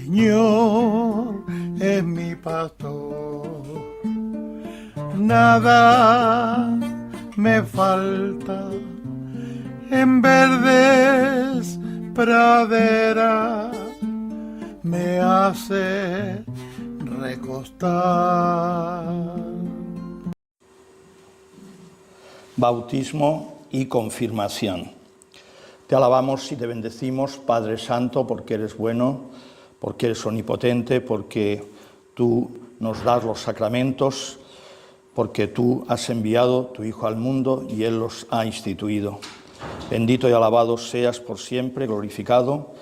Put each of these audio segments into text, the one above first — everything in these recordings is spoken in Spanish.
Señor es mi pastor, nada me falta, en verdes praderas me hace recostar. Bautismo y confirmación. Te alabamos y te bendecimos, Padre Santo, porque eres bueno, porque eres omnipotente, porque tú nos das los sacramentos, porque tú has enviado tu Hijo al mundo y Él los ha instituido. Bendito y alabado seas por siempre, glorificado,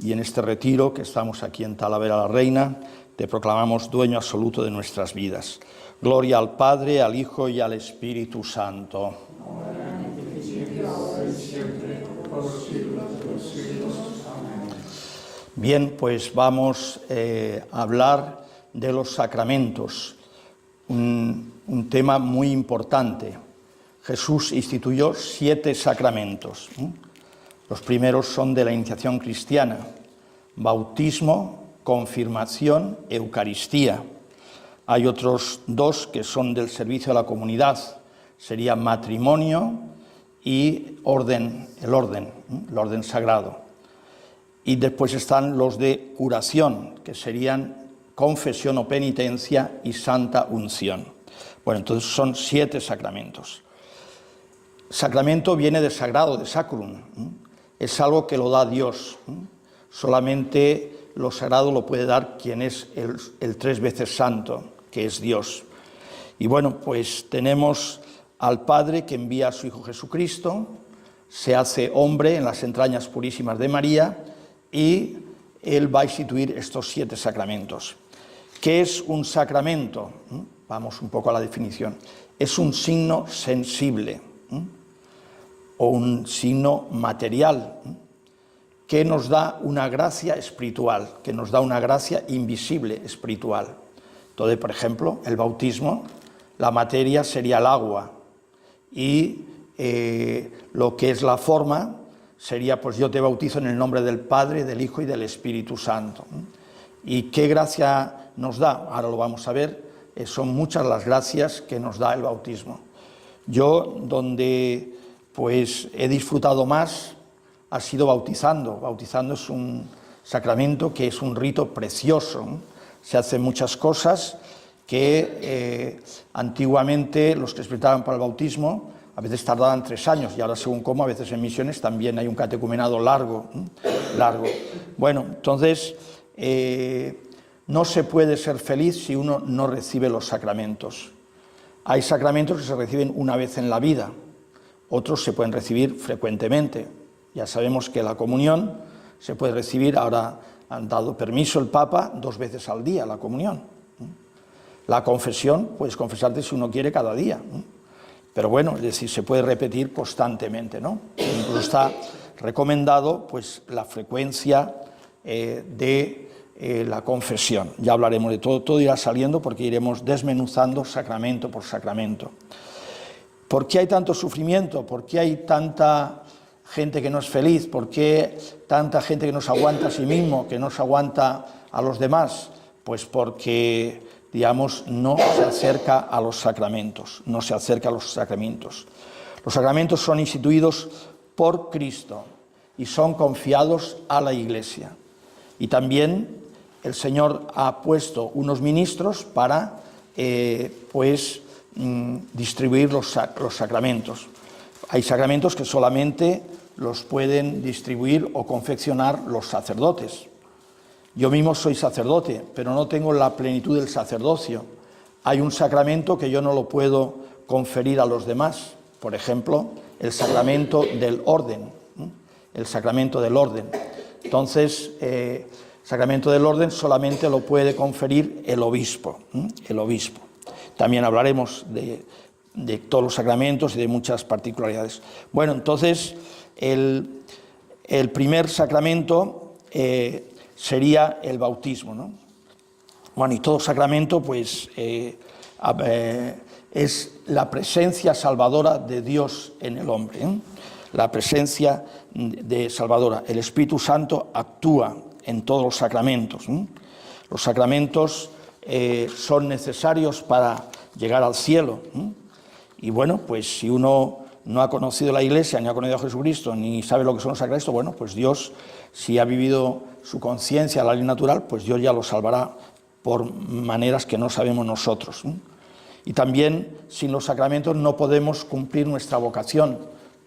y en este retiro que estamos aquí en Talavera la Reina, te proclamamos dueño absoluto de nuestras vidas. Gloria al Padre, al Hijo y al Espíritu Santo. Bien, pues vamos a hablar de los sacramentos, un tema muy importante. Jesús instituyó 7 sacramentos. Los primeros son de la iniciación cristiana: bautismo, confirmación, Eucaristía. Hay otros 2 que son del servicio a la comunidad, sería matrimonio y orden, el orden sagrado. Y después están los de curación, que serían confesión o penitencia y santa unción. Bueno, entonces son 7 sacramentos. Sacramento viene de sagrado, de sacrum. Es algo que lo da Dios. Solamente lo sagrado lo puede dar quien es el 3 veces santo, que es Dios. Y bueno, pues tenemos al Padre que envía a su Hijo Jesucristo, se hace hombre en las entrañas purísimas de María, y Él va a instituir estos 7 sacramentos. ¿Qué es un sacramento? Vamos un poco a la definición. Es un signo sensible o un signo material que nos da una gracia espiritual, que nos da una gracia invisible espiritual. Entonces, por ejemplo, el bautismo, la materia sería el agua, y lo que es la forma sería, pues yo te bautizo en el nombre del Padre, del Hijo y del Espíritu Santo. ¿Y qué gracia nos da? Ahora lo vamos a ver. Son muchas las gracias que nos da el bautismo. Yo, donde pues he disfrutado más, ha sido bautizando. Bautizando es un sacramento que es un rito precioso. Se hacen muchas cosas que antiguamente los que se preparaban para el bautismo a veces tardaban 3 años, y ahora según cómo, a veces en misiones también hay un catecumenado largo. Bueno, entonces no se puede ser feliz si uno no recibe los sacramentos. Hay sacramentos que se reciben una vez en la vida, otros se pueden recibir frecuentemente. Ya sabemos que la comunión se puede recibir, ahora han dado permiso el Papa, 2 veces al día la comunión. La confesión, puedes confesarte si uno quiere cada día. Pero bueno, es decir, se puede repetir constantemente, ¿no? Incluso está recomendado pues la frecuencia de la confesión. Ya hablaremos de todo, todo irá saliendo porque iremos desmenuzando sacramento por sacramento. ¿Por qué hay tanto sufrimiento? ¿Por qué hay tanta gente que no es feliz? ¿Por qué tanta gente que no se aguanta a sí mismo, que no se aguanta a los demás? Pues porque, digamos, no se acerca a los sacramentos, no se acerca a los sacramentos. Los sacramentos son instituidos por Cristo y son confiados a la Iglesia. Y también el Señor ha puesto unos ministros para, distribuir los sacramentos. Hay sacramentos que solamente los pueden distribuir o confeccionar los sacerdotes. Yo mismo soy sacerdote, pero no tengo la plenitud del sacerdocio. Hay un sacramento que yo no lo puedo conferir a los demás. Por ejemplo, el sacramento del orden. El sacramento del orden. Entonces, el sacramento del orden solamente lo puede conferir el obispo. El obispo. También hablaremos de todos los sacramentos y de muchas particularidades. Bueno, entonces, el primer sacramento sería el bautismo, ¿no? Bueno, y todo sacramento, pues, es la presencia salvadora de Dios en el hombre, ¿eh? La presencia de salvadora. El Espíritu Santo actúa en todos los sacramentos. Los sacramentos son necesarios para llegar al cielo. Y bueno, pues si uno no ha conocido la Iglesia, ni ha conocido a Jesucristo, ni sabe lo que son los sacramentos, bueno, pues Dios, si ha vivido su conciencia a la ley natural, pues Dios ya lo salvará por maneras que no sabemos nosotros. Y también, sin los sacramentos no podemos cumplir nuestra vocación.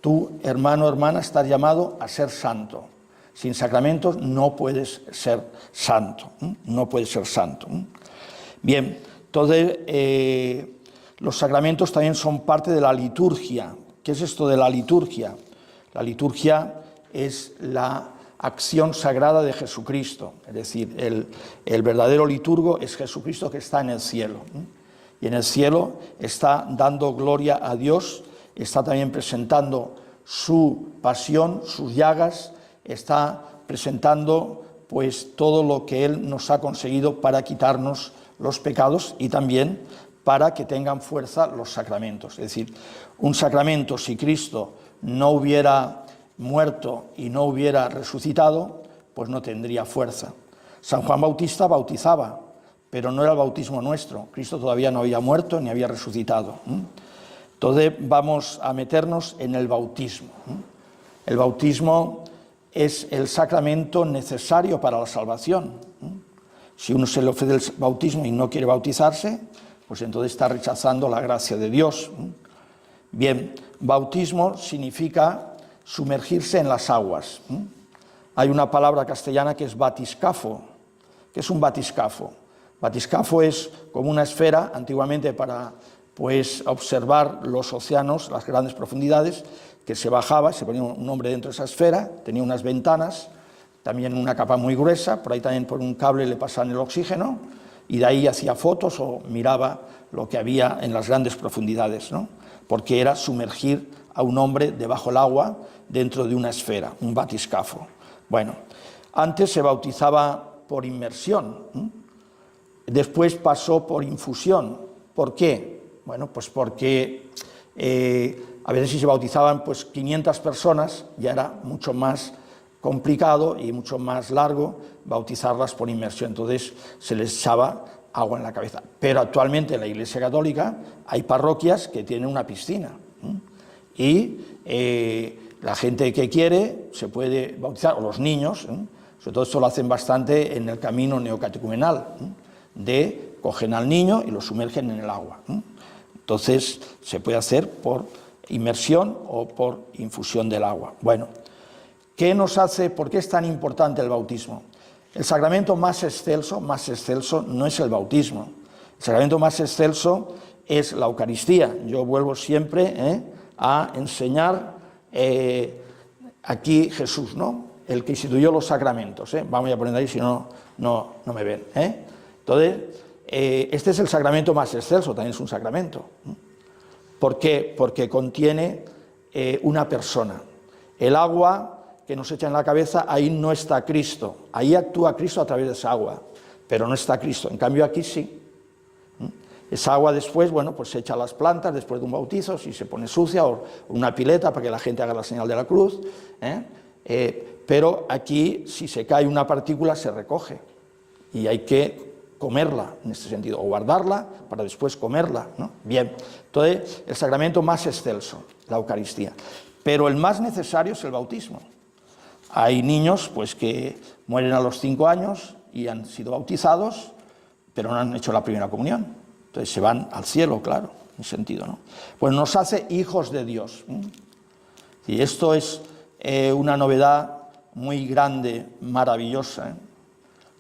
Tú, hermano, hermana, estás llamado a ser santo. Sin sacramentos no puedes ser santo, no puedes ser santo. Bien, entonces los sacramentos también son parte de la liturgia. ¿Qué es esto de la liturgia? La liturgia es la acción sagrada de Jesucristo, es decir, el verdadero liturgo es Jesucristo que está en el cielo. Y en el cielo está dando gloria a Dios, está también presentando su pasión, sus llagas, está presentando pues todo lo que Él nos ha conseguido para quitarnos los pecados y también para que tengan fuerza los sacramentos. Es decir, un sacramento, si Cristo no hubiera muerto y no hubiera resucitado, pues no tendría fuerza. San Juan Bautista bautizaba, pero no era el bautismo nuestro. Cristo todavía no había muerto ni había resucitado. Entonces vamos a meternos en el bautismo. El bautismo es el sacramento necesario para la salvación. Si uno se le ofrece el bautismo y no quiere bautizarse, pues entonces está rechazando la gracia de Dios. Bien, bautismo significa sumergirse en las aguas. Hay una palabra castellana que es batiscafo. ¿Qué es un batiscafo? Batiscafo es como una esfera, antiguamente para pues, observar los océanos, las grandes profundidades, que se bajaba, se ponía un hombre dentro de esa esfera, tenía unas ventanas, también una capa muy gruesa, por ahí también por un cable le pasaban el oxígeno, y de ahí hacía fotos o miraba lo que había en las grandes profundidades, ¿no? Porque era sumergir a un hombre debajo del agua dentro de una esfera, un batiscafo. Bueno, antes se bautizaba por inmersión, después pasó por infusión. ¿Por qué? Bueno, pues porque a veces si se bautizaban pues 500 personas ya era mucho más complicado y mucho más largo bautizarlas por inmersión, entonces se les echaba agua en la cabeza. Pero actualmente en la Iglesia Católica hay parroquias que tienen una piscina y la gente que quiere se puede bautizar, o los niños, sobre todo esto lo hacen bastante en el camino neocatecumenal, de cogen al niño y lo sumergen en el agua. Entonces se puede hacer por inmersión o por infusión del agua. Bueno, ¿qué nos hace, por qué es tan importante el bautismo? El sacramento más excelso no es el bautismo. El sacramento más excelso es la Eucaristía. Yo vuelvo siempre a enseñar aquí Jesús, ¿no? El que instituyó los sacramentos. Vamos a poner ahí, si no me ven. Entonces, este es el sacramento más excelso, también es un sacramento. ¿Por qué? Porque contiene una persona. El agua que nos echa en la cabeza, ahí no está Cristo. Ahí actúa Cristo a través de esa agua, pero no está Cristo. En cambio aquí sí. Esa agua después, bueno, pues se echa a las plantas después de un bautizo, si se pone sucia, o una pileta para que la gente haga la señal de la cruz. Pero aquí, si se cae una partícula, se recoge. Y hay que comerla, en este sentido, o guardarla para después comerla, ¿no? Bien, entonces, el sacramento más excelso, la Eucaristía. Pero el más necesario es el bautismo. Hay niños pues, que mueren a los 5 años y han sido bautizados, pero no han hecho la primera comunión. Entonces se van al cielo, claro, en sentido, ¿no? Pues nos hace hijos de Dios. Y esto es una novedad muy grande, maravillosa.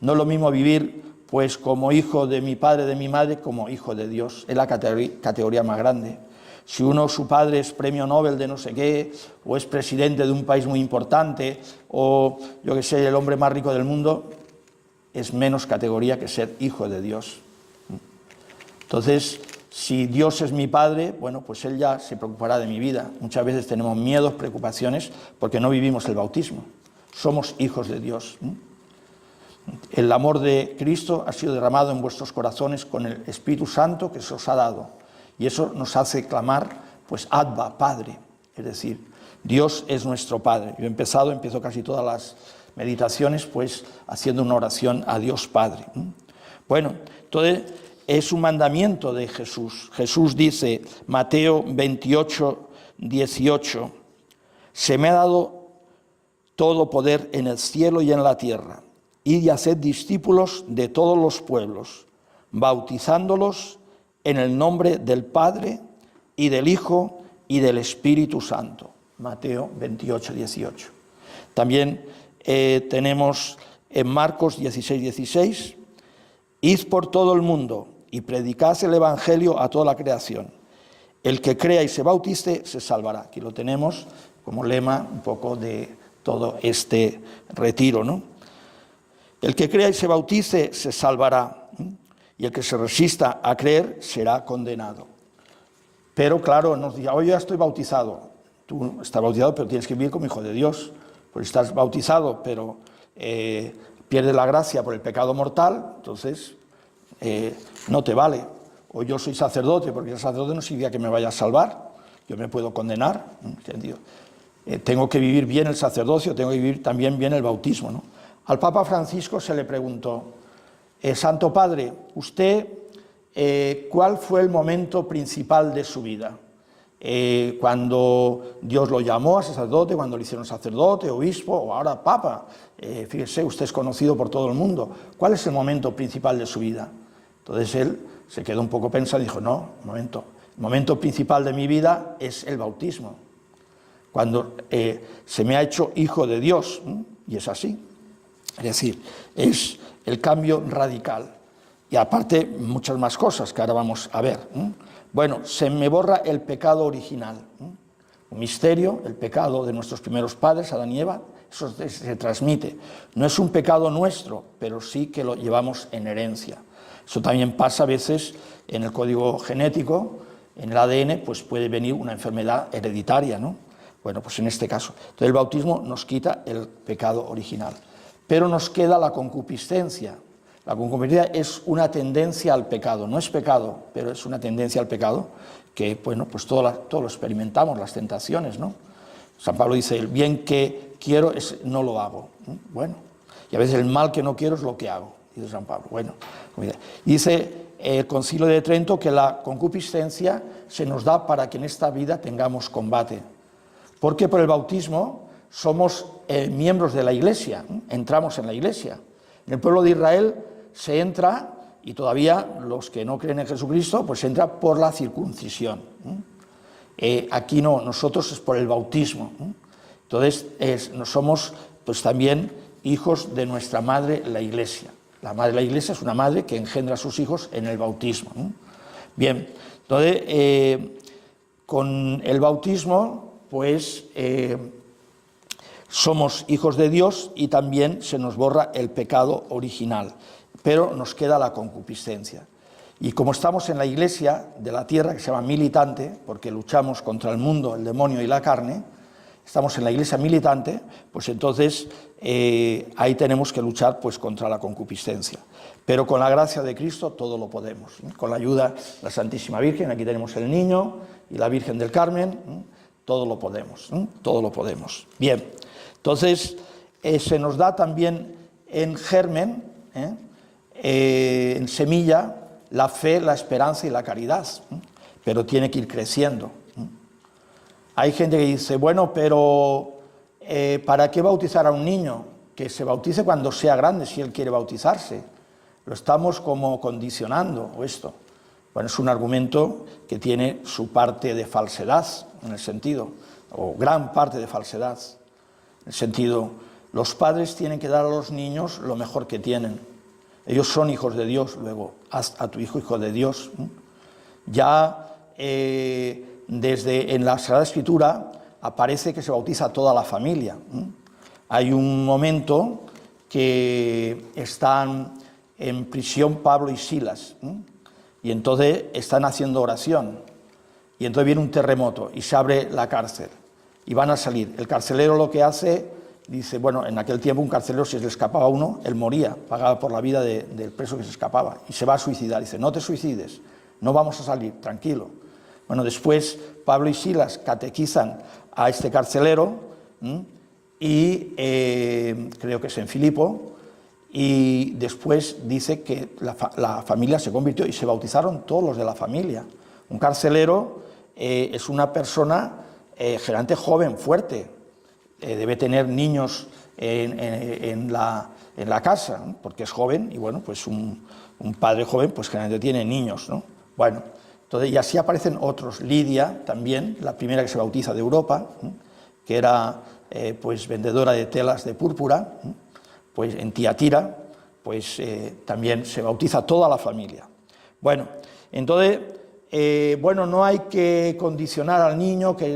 No es lo mismo vivir pues, como hijo de mi padre, de mi madre, como hijo de Dios. Es la categoría más grande. Si su padre es premio Nobel de no sé qué, o es presidente de un país muy importante, o yo que sé, el hombre más rico del mundo, es menos categoría que ser hijo de Dios. Entonces, si Dios es mi padre, bueno, pues Él ya se preocupará de mi vida. Muchas veces tenemos miedos, preocupaciones, porque no vivimos el bautismo. Somos hijos de Dios. El amor de Cristo ha sido derramado en vuestros corazones con el Espíritu Santo que se os ha dado. Y eso nos hace clamar, pues, Abba, Padre. Es decir, Dios es nuestro Padre. Yo empiezo casi todas las meditaciones, pues haciendo una oración a Dios Padre. Bueno, entonces es un mandamiento de Jesús. Jesús dice, Mateo 28, 18, se me ha dado todo poder en el cielo y en la tierra. Id y haced discípulos de todos los pueblos, bautizándolos en el nombre del Padre y del Hijo y del Espíritu Santo. Mateo 28, 18. También tenemos en Marcos 16, 16, id por todo el mundo y predicad el Evangelio a toda la creación. El que crea y se bautice se salvará. Aquí lo tenemos como lema un poco de todo este retiro, ¿no? El que crea y se bautice se salvará, y el que se resista a creer será condenado. Pero claro, nos dice, oye, ya estoy bautizado. Tú estás bautizado, pero tienes que vivir como hijo de Dios. Pues estás bautizado, pero pierdes la gracia por el pecado mortal, entonces no te vale. O yo soy sacerdote, porque el sacerdote no significa que me vaya a salvar, yo me puedo condenar, ¿entendido? Tengo que vivir bien el sacerdocio, tengo que vivir también bien el bautismo, ¿no? Al Papa Francisco se le preguntó, Santo Padre, usted, ¿cuál fue el momento principal de su vida? Cuando Dios lo llamó a sacerdote, cuando le hicieron sacerdote, obispo, o ahora Papa. Fíjese, usted es conocido por todo el mundo. ¿Cuál es el momento principal de su vida? Entonces él se quedó un poco pensando y dijo, no, el momento principal de mi vida es el bautismo. Cuando se me ha hecho hijo de Dios, y es así. Es decir, es el cambio radical. Y aparte, muchas más cosas que ahora vamos a ver. Bueno, se me borra el pecado original. Un misterio, el pecado de nuestros primeros padres, Adán y Eva, eso se transmite. No es un pecado nuestro, pero sí que lo llevamos en herencia. Eso también pasa a veces en el código genético, en el ADN, pues puede venir una enfermedad hereditaria, ¿no? Bueno, pues en este caso. Entonces el bautismo nos quita el pecado original. Pero nos queda la concupiscencia. La concupiscencia es una tendencia al pecado. No es pecado, pero es una tendencia al pecado que, bueno, pues todo lo experimentamos, las tentaciones, ¿no? San Pablo dice, el bien que quiero no lo hago. Bueno, y a veces el mal que no quiero es lo que hago, dice San Pablo. Bueno, dice el Concilio de Trento que la concupiscencia se nos da para que en esta vida tengamos combate. Porque por el bautismo somos miembros de la Iglesia, entramos en la Iglesia. En el pueblo de Israel se entra, y todavía los que no creen en Jesucristo, pues se entra por la circuncisión. Aquí no, nosotros es por el bautismo. Entonces no somos pues también hijos de nuestra madre, la Iglesia. La madre de la Iglesia es una madre que engendra a sus hijos en el bautismo. Bien, entonces con el bautismo pues somos hijos de Dios y también se nos borra el pecado original, pero nos queda la concupiscencia. Y como estamos en la iglesia de la tierra, que se llama militante, porque luchamos contra el mundo, el demonio y la carne, estamos en la iglesia militante, pues entonces ahí tenemos que luchar pues contra la concupiscencia. Pero con la gracia de Cristo todo lo podemos, con la ayuda de la Santísima Virgen, aquí tenemos el niño y la Virgen del Carmen, todo lo podemos, todo lo podemos. Bien. Entonces, se nos da también en germen, en semilla, la fe, la esperanza y la caridad, pero tiene que ir creciendo. Hay gente que dice, bueno, pero ¿para qué bautizar a un niño? Que se bautice cuando sea grande, si él quiere bautizarse. Lo estamos como condicionando, o esto. Bueno, es un argumento que tiene su parte de falsedad, en el sentido, o gran parte de falsedad. En el sentido, los padres tienen que dar a los niños lo mejor que tienen. Ellos son hijos de Dios, luego haz a tu hijo de Dios. Ya desde en la Sagrada Escritura aparece que se bautiza a toda la familia. Hay un momento que están en prisión Pablo y Silas, y entonces están haciendo oración, y entonces viene un terremoto y se abre la cárcel. Y van a salir. El carcelero lo que hace, dice, bueno, en aquel tiempo un carcelero, si se le escapaba a uno, él moría, pagaba por la vida del preso que se escapaba, y se va a suicidar. Dice, no te suicides, no vamos a salir, tranquilo. Bueno, después Pablo y Silas catequizan a este carcelero, y creo que es en Filipo, y después dice que la familia se convirtió y se bautizaron todos los de la familia. Un carcelero es una persona generalmente joven, fuerte, debe tener niños en la casa, ¿no? Porque es joven y bueno, pues un padre joven pues generalmente tiene niños, ¿no? Bueno, entonces, y así aparecen otros. Lidia también, la primera que se bautiza de Europa, ¿no? Que era pues vendedora de telas de púrpura, ¿no? Pues en Tiatira, pues también se bautiza toda la familia. Bueno, entonces, bueno, no hay que condicionar al niño que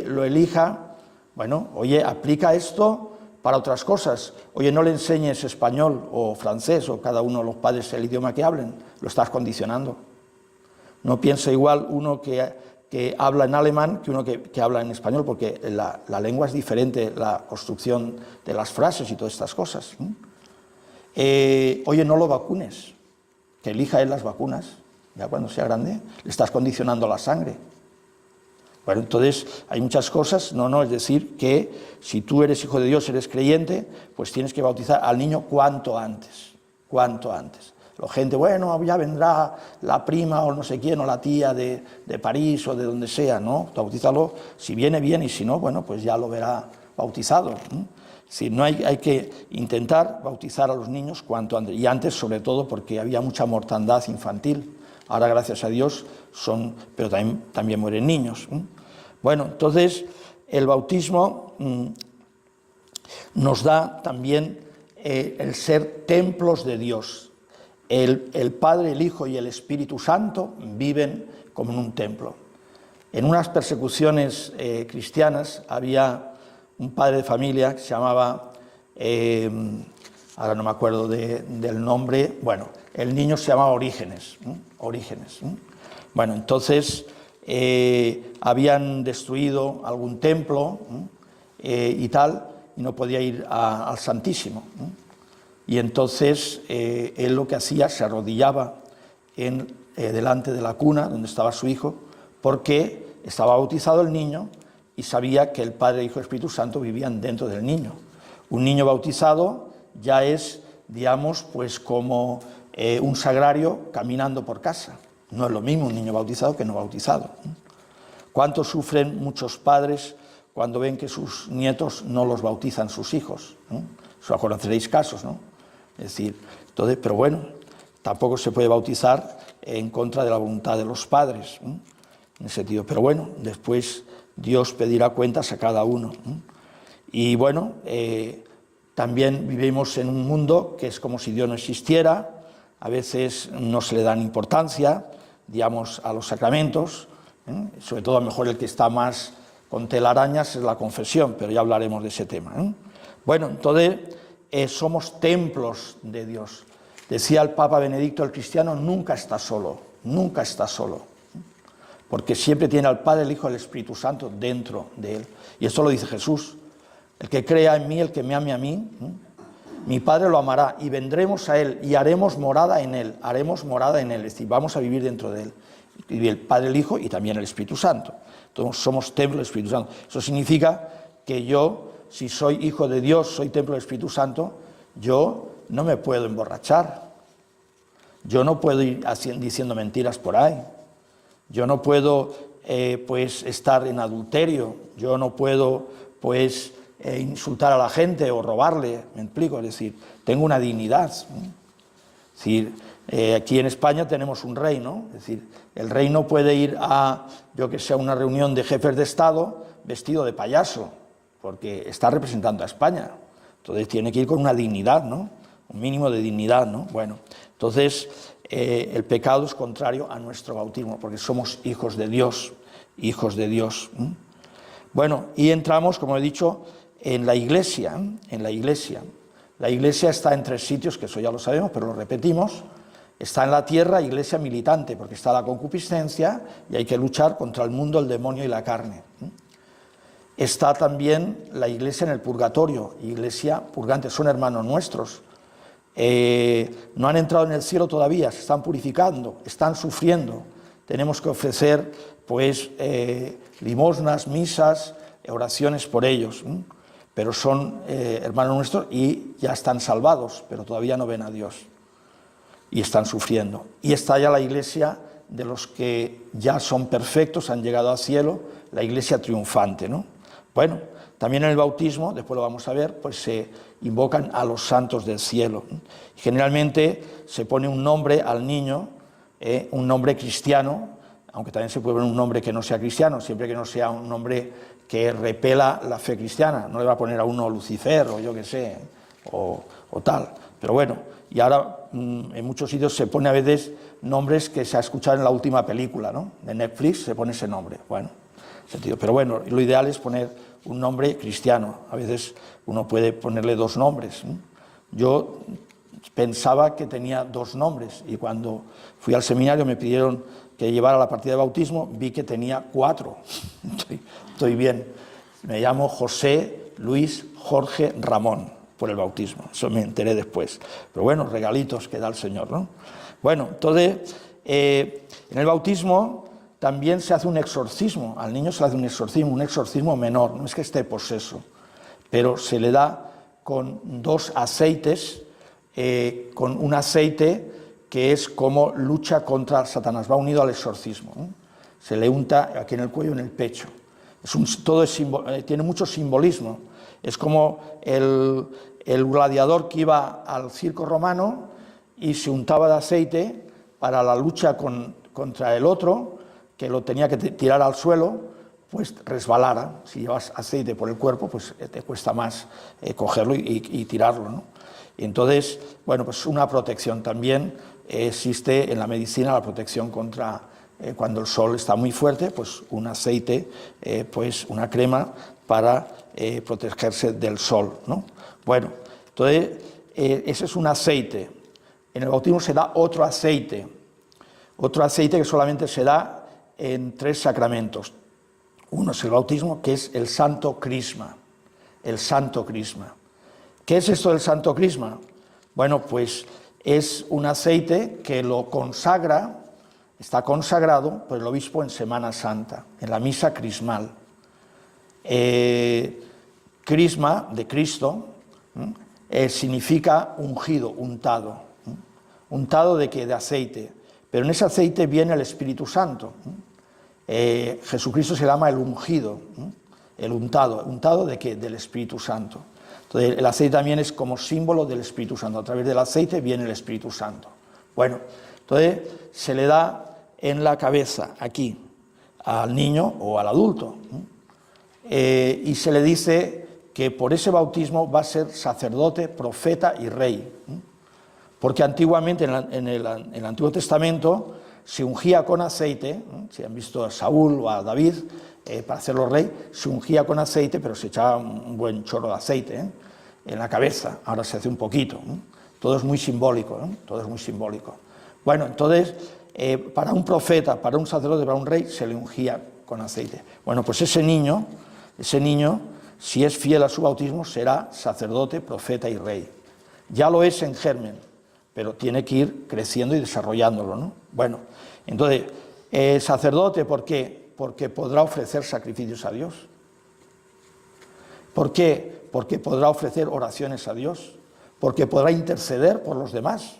lo elija. Bueno, oye, aplica esto para otras cosas. Oye, no le enseñes español o francés, o cada uno de los padres el idioma que hablen, lo estás condicionando. No piensa igual uno que habla en alemán que uno que habla en español, porque la lengua es diferente, la construcción de las frases y todas estas cosas. Oye, no lo vacunes, que elija él las vacunas, ya cuando sea grande, le estás condicionando la sangre. Bueno, entonces hay muchas cosas, es decir, que si tú eres hijo de Dios, eres creyente, pues tienes que bautizar al niño cuanto antes. La gente, bueno, ya vendrá la prima o no sé quién, o la tía de París o de donde sea, ¿no? Bautízalo, si viene bien, y si no, bueno, pues ya lo verá bautizado, ¿no? Si no hay que intentar bautizar a los niños cuanto antes, y antes sobre todo porque había mucha mortandad infantil. Ahora, gracias a Dios, pero también mueren niños, ¿eh? Bueno, entonces, el bautismo nos da también el ser templos de Dios. El Padre, el Hijo y el Espíritu Santo viven como en un templo. En unas persecuciones cristianas había un padre de familia que se llamaba, ahora no me acuerdo del nombre, bueno, el niño se llamaba Orígenes. Bueno, entonces habían destruido algún templo y tal, y no podía ir al Santísimo. Y entonces él lo que hacía, se arrodillaba delante de la cuna donde estaba su hijo, porque estaba bautizado el niño y sabía que el Padre, Hijo y Espíritu Santo vivían dentro del niño. Un niño bautizado ya es, digamos, pues como un sagrario caminando por casa. No es lo mismo un niño bautizado que no bautizado. ¿Cuánto sufren muchos padres cuando ven que sus nietos no los bautizan sus hijos? Eso conoceréis casos, ¿no? Es decir, entonces, pero bueno, tampoco se puede bautizar en contra de la voluntad de los padres, ¿no? En ese sentido. Pero bueno, después Dios pedirá cuentas a cada uno, ¿no? Y bueno, también vivimos en un mundo que es como si Dios no existiera. A veces no se le dan importancia, digamos, a los sacramentos, ¿eh? Sobre todo a lo mejor el que está más con telarañas es la confesión, pero ya hablaremos de ese tema, ¿eh? Bueno, entonces somos templos de Dios. Decía el Papa Benedicto, el cristiano nunca está solo, porque siempre tiene al Padre, el Hijo y el Espíritu Santo dentro de él. Y esto lo dice Jesús: el que crea en mí, el que me ame a mí, mi Padre lo amará, y vendremos a él y haremos morada en él, es decir, vamos a vivir dentro de él. Y el Padre, el Hijo y también el Espíritu Santo. Entonces somos templo del Espíritu Santo. Eso significa que yo, si soy hijo de Dios, soy templo del Espíritu Santo, yo no me puedo emborrachar, yo no puedo ir diciendo mentiras por ahí, yo no puedo pues estar en adulterio, yo no puedo pues insultar a la gente o robarle, me explico, es decir, tengo una dignidad, ¿no? Es decir, aquí en España tenemos un rey, ¿no? Es decir, el rey no puede ir a, yo que sé, a una reunión de jefes de Estado vestido de payaso, porque está representando a España. Entonces tiene que ir con una dignidad, ¿no? Un mínimo de dignidad, ¿no? Bueno, entonces el pecado es contrario a nuestro bautismo, porque somos hijos de Dios, ¿eh? Bueno, y entramos, como he dicho, en la iglesia. La iglesia está en 3 sitios, que eso ya lo sabemos, pero lo repetimos. Está en la tierra, iglesia militante, porque está la concupiscencia y hay que luchar contra el mundo, el demonio y la carne. Está también la iglesia en el purgatorio, iglesia purgante, son hermanos nuestros. No han entrado en el cielo todavía, se están purificando, están sufriendo. Tenemos que ofrecer pues limosnas, misas, oraciones por ellos. pero son hermanos nuestros y ya están salvados, pero todavía no ven a Dios y están sufriendo. Y está ya la iglesia de los que ya son perfectos, han llegado al cielo, la iglesia triunfante, ¿no? Bueno, también en el bautismo, después lo vamos a ver, pues se invocan a los santos del cielo. Generalmente se pone un nombre al niño, un nombre cristiano, aunque también se puede poner un nombre que no sea cristiano, siempre que no sea un nombre que repela la fe cristiana. No le va a poner a uno Lucifer o yo qué sé, o tal. Pero bueno, y ahora en muchos sitios se pone a veces nombres que se ha escuchado en la última película, ¿no? De Netflix se pone ese nombre. Bueno, sentido. Pero bueno, lo ideal es poner un nombre cristiano. A veces uno puede ponerle dos nombres, ¿no? Yo pensaba que tenía dos nombres y cuando fui al seminario me pidieron que llevara la partida de bautismo, vi que tenía 4. Estoy bien. Me llamo José Luis Jorge Ramón por el bautismo. Eso me enteré después. Pero bueno, regalitos que da el Señor, ¿no? Bueno, entonces, en el bautismo también se hace un exorcismo. Al niño se le hace un exorcismo menor. No es que esté poseso, pero se le da con 2 aceites, con un aceite que es como lucha contra Satanás, va unido al exorcismo, ¿no? Se le unta aquí en el cuello, en el pecho. Tiene mucho simbolismo. Es como el gladiador que iba al circo romano y se untaba de aceite para la lucha contra el otro, que lo tenía que tirar al suelo, pues resbalara. Si llevas aceite por el cuerpo, pues te cuesta más cogerlo y tirarlo, ¿no? Y entonces, bueno, pues una protección también. Existe en la medicina la protección contra cuando el sol está muy fuerte, pues un aceite, pues una crema para protegerse del sol, ¿no? Bueno, entonces ese es un aceite. En el bautismo se da otro aceite que solamente se da en 3 sacramentos. Uno es el bautismo, que es el santo crisma, el santo crisma. ¿Qué es esto del santo crisma? Bueno, pues es un aceite que lo consagra, está consagrado por el obispo en Semana Santa, en la misa crismal. Crisma, de Cristo, significa ungido, untado. ¿Untado de qué? De aceite. Pero en ese aceite viene el Espíritu Santo. Jesucristo se llama el ungido, el untado. ¿Untado de qué? Del Espíritu Santo. Entonces, el aceite también es como símbolo del Espíritu Santo. A través del aceite viene el Espíritu Santo. Bueno, entonces se le da en la cabeza, aquí, al niño o al adulto. Y se le dice que por ese bautismo va a ser sacerdote, profeta y rey. Porque antiguamente, en el Antiguo Testamento, se ungía con aceite, si han visto a Saúl o a David, para hacerlo rey, se ungía con aceite, pero se echaba un buen chorro de aceite en la cabeza. Ahora se hace un poquito. Todo es muy simbólico, todo es muy simbólico. Bueno, entonces, para un profeta, para un sacerdote, para un rey, se le ungía con aceite. Bueno, pues ese niño, si es fiel a su bautismo, será sacerdote, profeta y rey. Ya lo es en germen, pero tiene que ir creciendo y desarrollándolo, ¿no? Bueno, entonces, sacerdote, ¿por qué? Porque podrá ofrecer sacrificios a Dios. ¿Por qué? Porque podrá ofrecer oraciones a Dios. Porque podrá interceder por los demás.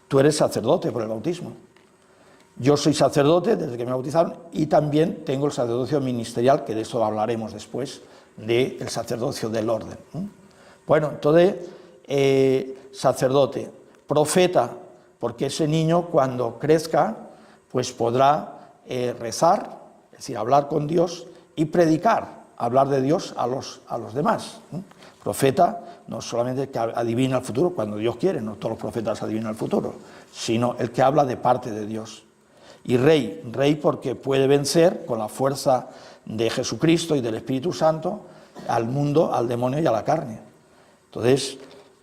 Tú eres sacerdote por el bautismo. Yo soy sacerdote desde que me bautizaron y también tengo el sacerdocio ministerial, que de eso hablaremos después, del sacerdocio del orden. Bueno, entonces, sacerdote, profeta, porque ese niño cuando crezca, pues podrá rezar, es decir, hablar con Dios y predicar, hablar de Dios a los demás. Profeta no solamente que adivina el futuro cuando Dios quiere, no todos los profetas adivinan el futuro, sino el que habla de parte de Dios. Y rey porque puede vencer con la fuerza de Jesucristo y del Espíritu Santo al mundo, al demonio y a la carne. Entonces,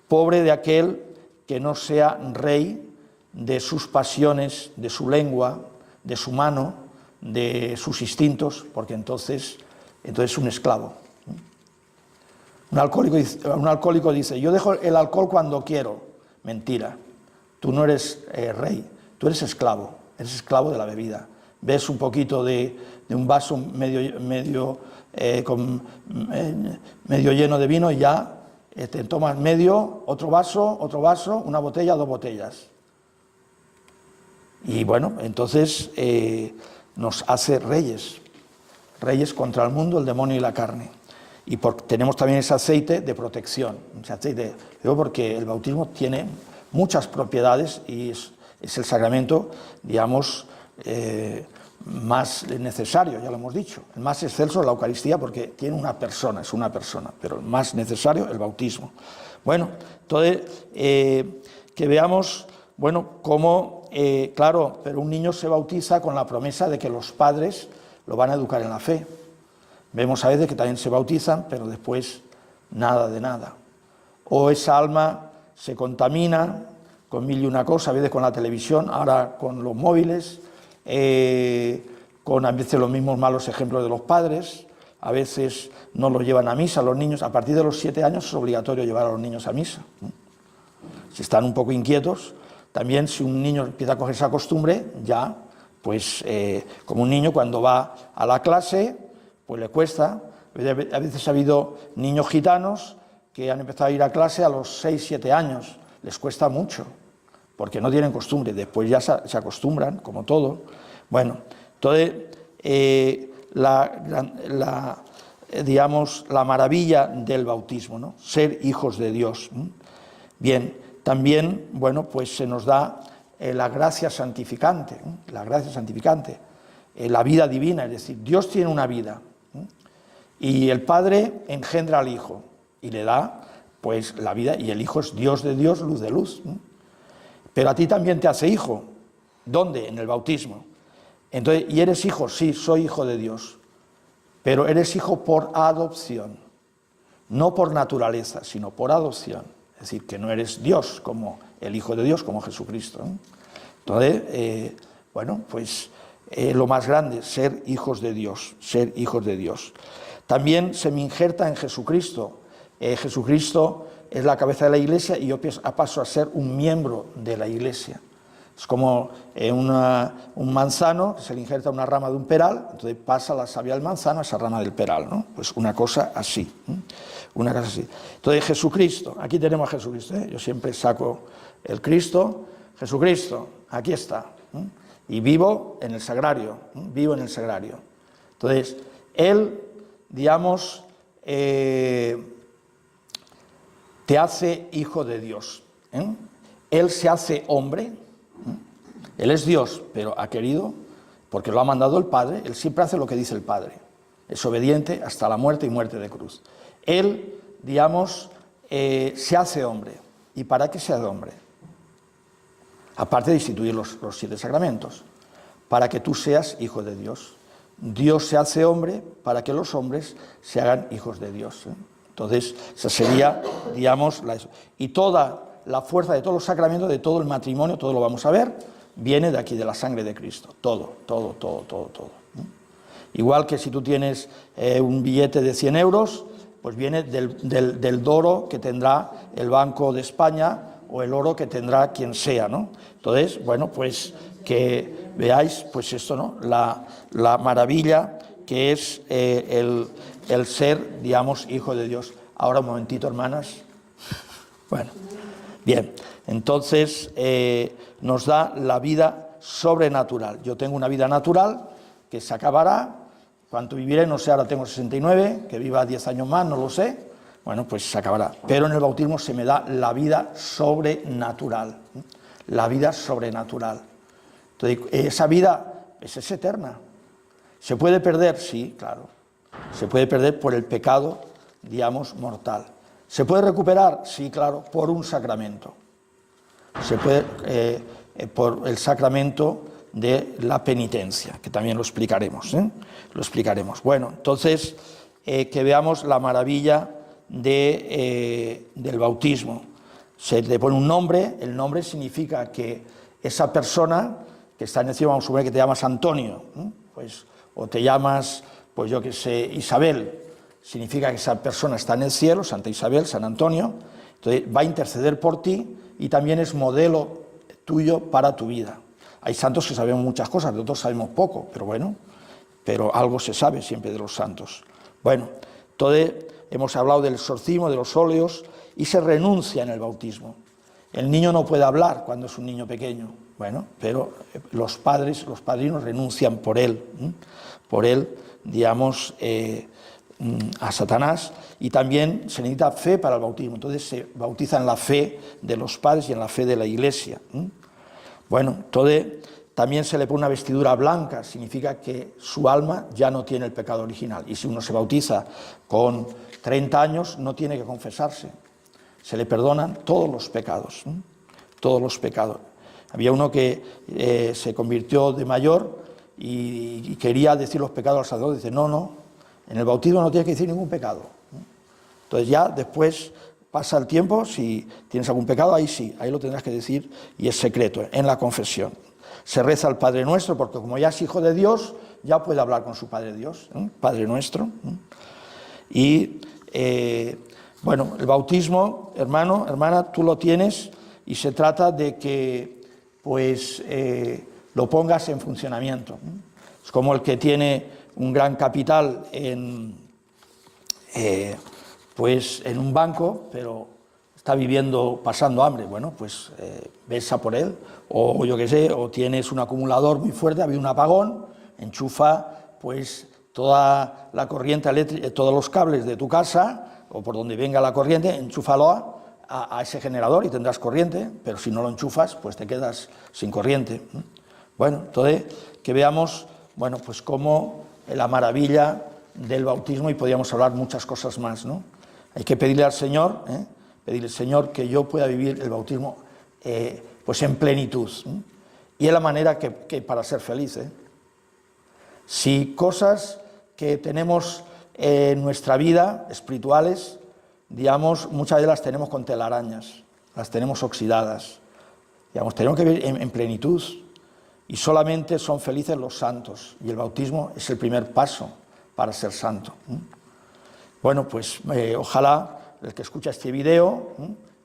pobre de aquel que no sea rey de sus pasiones, de su lengua, de su mano, de sus instintos, porque entonces es un esclavo. Un alcohólico dice, yo dejo el alcohol cuando quiero. Mentira, tú no eres rey, tú eres esclavo de la bebida. Ves un poquito de un vaso medio medio lleno de vino y ya te tomas medio, otro vaso, una botella, 2 botellas. Y bueno, entonces nos hace reyes contra el mundo, el demonio y la carne. Y tenemos también ese aceite de protección, ese aceite, porque el bautismo tiene muchas propiedades y es el sacramento, digamos, más necesario, ya lo hemos dicho. El más excelso es la Eucaristía porque tiene es una persona, pero el más necesario el bautismo. Bueno, entonces, que veamos, bueno, cómo, claro, pero un niño se bautiza con la promesa de que los padres lo van a educar en la fe. Vemos a veces que también se bautizan, pero después nada de nada. O esa alma se contamina con mil y una cosas, a veces con la televisión, ahora con los móviles, con a veces los mismos malos ejemplos de los padres, a veces no los llevan a misa los niños. A partir de los 7 años es obligatorio llevar a los niños a misa. Si están un poco inquietos, también si un niño empieza a coger esa costumbre, ya, pues como un niño cuando va a la clase, pues le cuesta. A veces ha habido niños gitanos que han empezado a ir a clase a los 6, 7 años, les cuesta mucho, porque no tienen costumbre, después ya se acostumbran, como todo. Bueno, entonces, digamos, la maravilla del bautismo, ¿no? Ser hijos de Dios. Bien, también, bueno, pues se nos da la gracia santificante, la vida divina, es decir, Dios tiene una vida, y el Padre engendra al Hijo, y le da, pues, la vida, y el Hijo es Dios de Dios, luz de luz. Pero a ti también te hace hijo. ¿Dónde? En el bautismo. Entonces, ¿y eres hijo? Sí, soy hijo de Dios. Pero eres hijo por adopción. No por naturaleza, sino por adopción. Es decir, que no eres Dios, como el Hijo de Dios, como Jesucristo. Entonces, bueno, pues lo más grande, ser hijos de Dios, ser hijos de Dios. También se me injerta en Jesucristo. Jesucristo es la cabeza de la Iglesia y yo paso a ser un miembro de la Iglesia. Es como un manzano, se le injerta una rama de un peral, entonces pasa la savia del manzano a esa rama del peral, ¿no? Pues una cosa así, una cosa así. Entonces Jesucristo, aquí tenemos a Jesucristo, yo siempre saco el Cristo, Jesucristo, aquí está, y vivo en el sagrario, Entonces, Él, digamos, te hace hijo de Dios. Él se hace hombre. Él es Dios, pero ha querido, porque lo ha mandado el Padre. Él siempre hace lo que dice el Padre. Es obediente hasta la muerte y muerte de cruz. Él, digamos, se hace hombre. ¿Y para qué se hace hombre? Aparte de instituir los 7 sacramentos. Para que tú seas hijo de Dios. Dios se hace hombre para que los hombres se hagan hijos de Dios. Entonces, esa sería, digamos, y toda la fuerza de todos los sacramentos, de todo el matrimonio, todo lo vamos a ver, viene de aquí, de la sangre de Cristo. Todo. Igual que si tú tienes un billete de 100 euros, pues viene del oro que tendrá el Banco de España o el oro que tendrá quien sea, ¿no? Entonces, bueno, pues que veáis, pues esto, ¿no? La maravilla que es el ser, digamos, hijo de Dios. Ahora un momentito, hermanas. Bueno, bien, entonces nos da la vida sobrenatural. Yo tengo una vida natural que se acabará. ¿Cuánto viviré? No sé, ahora tengo 69, que viva 10 años más, no lo sé. Bueno, pues se acabará. Pero en el bautismo se me da la vida sobrenatural. La vida sobrenatural. Entonces, esa vida es eterna. ¿Se puede perder? Sí, claro. Se puede perder por el pecado, digamos, mortal. ¿Se puede recuperar? Sí, claro, por un sacramento. Se puede, por el sacramento de la penitencia, que también lo explicaremos. Lo explicaremos. Bueno, entonces, que veamos la maravilla del bautismo. Se le pone un nombre, el nombre significa que esa persona que está en el cielo, vamos a suponer que te llamas Antonio, pues, o te llamas, pues yo que sé, Isabel, significa que esa persona está en el cielo, Santa Isabel, San Antonio, entonces va a interceder por ti y también es modelo tuyo para tu vida. Hay santos que sabemos muchas cosas, de otros sabemos poco, pero bueno, pero algo se sabe siempre de los santos. Bueno, entonces hemos hablado del exorcismo, de los óleos, y se renuncia en el bautismo. El niño no puede hablar cuando es un niño pequeño, bueno, pero los padrinos renuncian por él, digamos, a Satanás, y también se necesita fe para el bautismo, entonces se bautiza en la fe de los padres y en la fe de la Iglesia. Bueno, entonces también se le pone una vestidura blanca, significa que su alma ya no tiene el pecado original, y si uno se bautiza con 30 años no tiene que confesarse, se le perdonan todos los pecados, todos los pecados. Había uno que se convirtió de mayor y quería decir los pecados al sacerdote, dice, no, en el bautismo no tienes que decir ningún pecado. Entonces ya después pasa el tiempo, si tienes algún pecado, ahí sí, ahí lo tendrás que decir, y es secreto, en la confesión. Se reza el Padre Nuestro, porque como ya es hijo de Dios, ya puede hablar con su Padre Dios, Padre Nuestro. Y bueno, el bautismo, hermano, hermana, tú lo tienes, y se trata de que pues lo pongas en funcionamiento. Es como el que tiene un gran capital pues en un banco, pero está viviendo, pasando hambre, bueno, pues ves a por él, o yo qué sé, o tienes un acumulador muy fuerte, ha habido un apagón, enchufa pues toda la corriente eléctrica, todos los cables de tu casa, o por donde venga la corriente, enchúfalo a ese generador y tendrás corriente, pero si no lo enchufas, pues te quedas sin corriente. Bueno, entonces, que veamos, bueno, pues cómo la maravilla del bautismo, y podríamos hablar muchas cosas más, ¿no? Hay que pedirle al Señor, pedirle, Señor, que yo pueda vivir el bautismo pues en plenitud. Y es la manera que para ser feliz. Si cosas que tenemos en nuestra vida espirituales, digamos, muchas de las tenemos con telarañas, las tenemos oxidadas, digamos, tenemos que vivir en plenitud, y solamente son felices los santos, y el bautismo es el primer paso para ser santo. Bueno, pues ojalá el que escucha este video,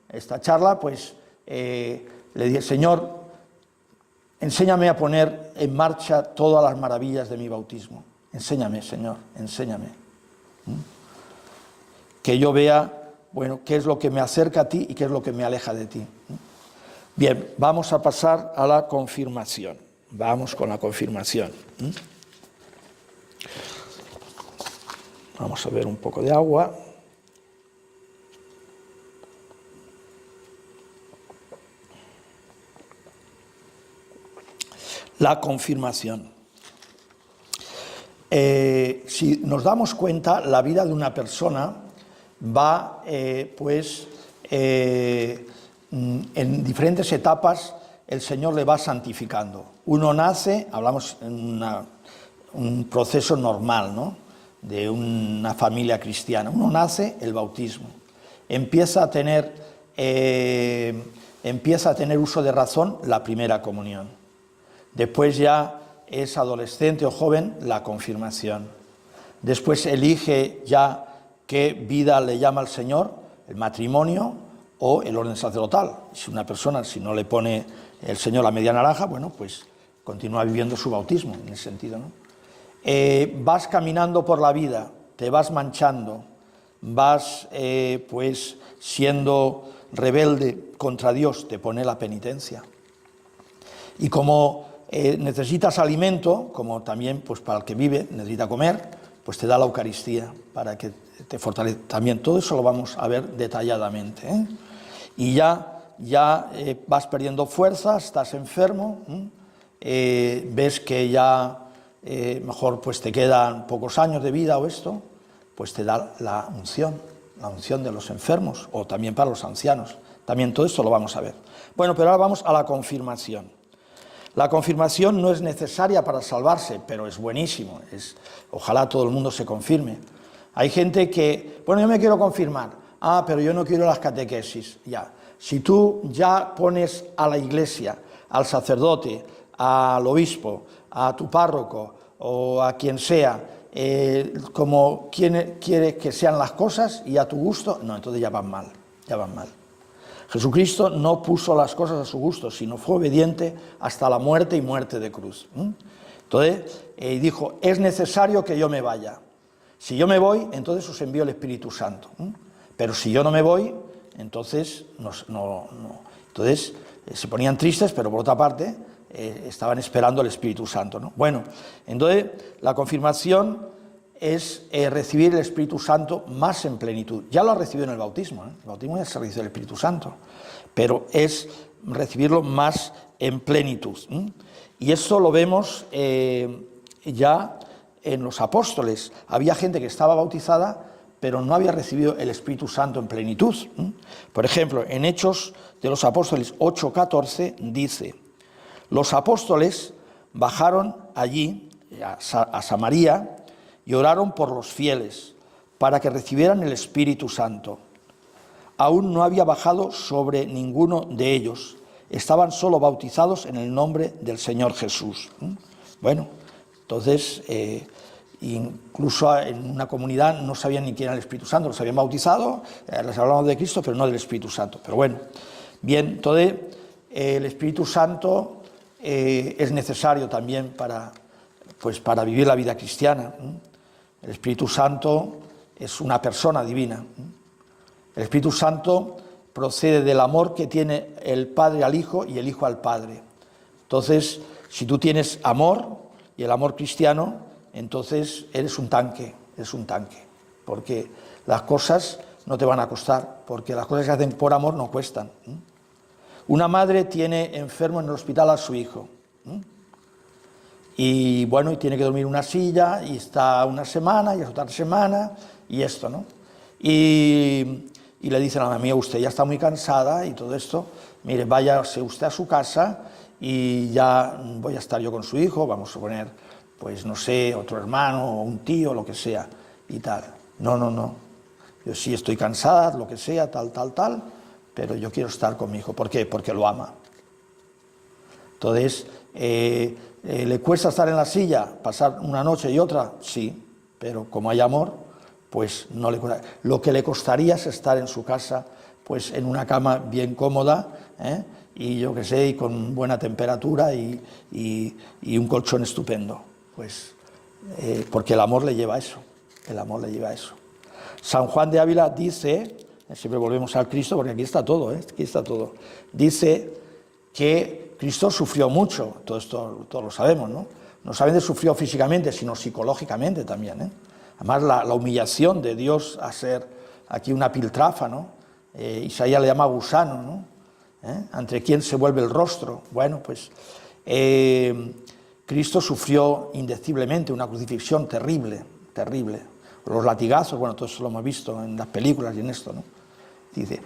esta charla, pues le diga, Señor, enséñame a poner en marcha todas las maravillas de mi bautismo. Enséñame, Señor, enséñame. Que yo vea, bueno, qué es lo que me acerca a ti y qué es lo que me aleja de ti. Bien, vamos a pasar a la confirmación. Vamos con la confirmación. Vamos a ver un poco de agua. La confirmación. Si nos damos cuenta, la vida de una persona va, en diferentes etapas, el Señor le va santificando. Uno nace, hablamos en un proceso normal, ¿no?, de una familia cristiana. Uno nace, el bautismo. Empieza a tener uso de razón, la primera comunión. Después ya es adolescente o joven, la confirmación. Después elige ya qué vida le llama al Señor, el matrimonio o el orden sacerdotal. Si una persona, si no le pone el Señor la media naranja, bueno, pues continúa viviendo su bautismo, en ese sentido, ¿no? Vas caminando por la vida, te vas manchando, vas pues siendo rebelde contra Dios, te pone la penitencia. Y como necesitas alimento, como también pues para el que vive necesita comer, pues te da la Eucaristía para que te fortalezca. También todo eso lo vamos a ver detalladamente, Y ya vas perdiendo fuerzas, estás enfermo, ves que ya mejor pues te quedan pocos años de vida o esto, pues te da la unción de los enfermos, o también para los ancianos. También todo esto lo vamos a ver. Bueno, pero ahora vamos a la confirmación. La confirmación no es necesaria para salvarse, pero es buenísimo. Ojalá todo el mundo se confirme. Hay gente que, bueno, yo me quiero confirmar. Pero yo no quiero las catequesis. Ya. Si tú ya pones a la iglesia, al sacerdote, al obispo, a tu párroco o a quien sea, como quiere que sean las cosas y a tu gusto, no, entonces ya van mal. Jesucristo no puso las cosas a su gusto, sino fue obediente hasta la muerte y muerte de cruz. Entonces dijo, es necesario que yo me vaya. Si yo me voy, entonces os envío el Espíritu Santo. Pero si yo no me voy, entonces entonces se ponían tristes, pero por otra parte estaban esperando el Espíritu Santo, ¿no? Bueno, entonces la confirmación es recibir el Espíritu Santo más en plenitud. Ya lo ha recibido en el bautismo, ¿eh? El bautismo ya se recibe el Espíritu Santo, pero es recibirlo más en plenitud. Y eso lo vemos ya en los apóstoles. Había gente que estaba bautizada, pero no había recibido el Espíritu Santo en plenitud. Por ejemplo, en Hechos de los Apóstoles 8:14 dice: los apóstoles bajaron allí a Samaria y oraron por los fieles para que recibieran el Espíritu Santo. Aún no había bajado sobre ninguno de ellos, estaban solo bautizados en el nombre del Señor Jesús. Bueno, entonces incluso en una comunidad no sabían ni quién era el Espíritu Santo, los habían bautizado, les hablaban de Cristo, pero no del Espíritu Santo. Pero bueno, bien, entonces el Espíritu Santo es necesario también para vivir la vida cristiana. El Espíritu Santo es una persona divina. El Espíritu Santo procede del amor que tiene el Padre al Hijo y el Hijo al Padre. Entonces, si tú tienes amor, y el amor cristiano, entonces eres un tanque, porque las cosas no te van a costar, porque las cosas que hacen por amor no cuestan. Una madre tiene enfermo en el hospital a su hijo, y bueno, y tiene que dormir en una silla, y está una semana, y es otra semana, y esto, ¿no? Y le dicen a la mía: usted ya está muy cansada y todo esto, mire, váyase usted a su casa y ya voy a estar yo con su hijo, vamos a poner, pues no sé, otro hermano o un tío, lo que sea, y tal. No, yo sí estoy cansada, lo que sea, tal, pero yo quiero estar con mi hijo. ¿Por qué? Porque lo ama. Entonces, ¿le cuesta estar en la silla, pasar una noche y otra? Sí, pero como hay amor, pues no le cuesta. Lo que le costaría es estar en su casa, pues en una cama bien cómoda, y yo qué sé, y con buena temperatura y un colchón estupendo, pues porque el amor le lleva a eso, San Juan de Ávila dice, siempre volvemos al Cristo, porque aquí está todo, aquí está todo, dice que Cristo sufrió mucho, todo esto todos lo sabemos, ¿no? No solamente sufrió físicamente, sino psicológicamente también, Además, la humillación de Dios a ser aquí una piltrafa, ¿no? Isaías le llama gusano, ¿no? Ante quien se vuelve el rostro. Bueno, pues Cristo sufrió indeciblemente una crucifixión terrible. Los latigazos, bueno, todo eso lo hemos visto en las películas y en esto, ¿no? Dice,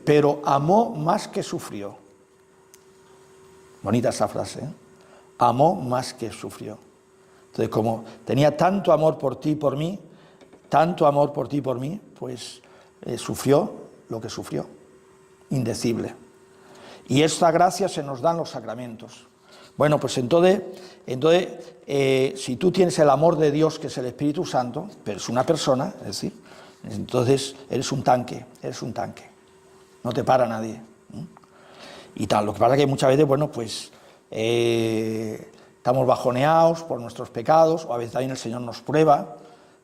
pero amó más que sufrió. Bonita esa frase, Amó más que sufrió. Entonces, como tenía tanto amor por ti y por mí, pues sufrió lo que sufrió, indecible. Y esta gracia se nos dan los sacramentos. Bueno, pues entonces si tú tienes el amor de Dios, que es el Espíritu Santo, pero es una persona, es decir, entonces eres un tanque, no te para nadie. Y tal, lo que pasa es que muchas veces, bueno, pues estamos bajoneados por nuestros pecados, o a veces también el Señor nos prueba,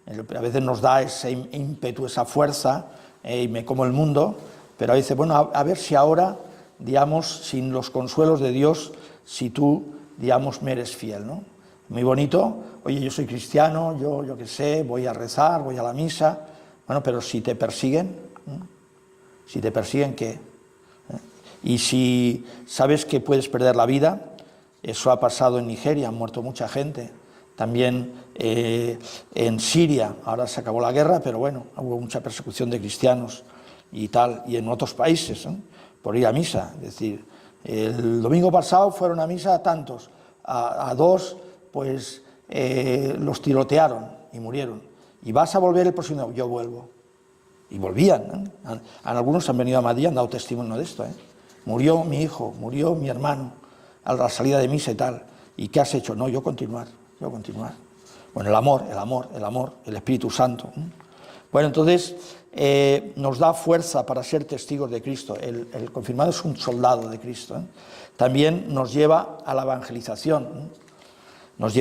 a veces nos da ese ímpetu, esa fuerza, y me como el mundo, pero a veces, bueno, a ver si ahora, digamos, sin los consuelos de Dios, si tú, digamos, me eres fiel, ¿no? Muy bonito, oye, yo soy cristiano, yo qué sé, voy a rezar, voy a la misa, bueno, pero si te persiguen, ¿qué? Y si sabes que puedes perder la vida, eso ha pasado en Nigeria, han muerto mucha gente, también en Siria, ahora se acabó la guerra, pero bueno, hubo mucha persecución de cristianos y tal, y en otros países, por ir a misa. Es decir, el domingo pasado fueron a misa tantos, a dos, pues los tirotearon y murieron. ¿Y vas a volver el próximo? Yo vuelvo. Y volvían, algunos han venido a Madrid, han dado testimonio de esto, Murió mi hijo, murió mi hermano, a la salida de misa y tal. ¿Y qué has hecho? No, yo continuar. Bueno, el amor, el Espíritu Santo. Bueno, entonces nos da fuerza para ser testigos de Cristo. El confirmado es un soldado de Cristo. También nos lleva a la evangelización. Nos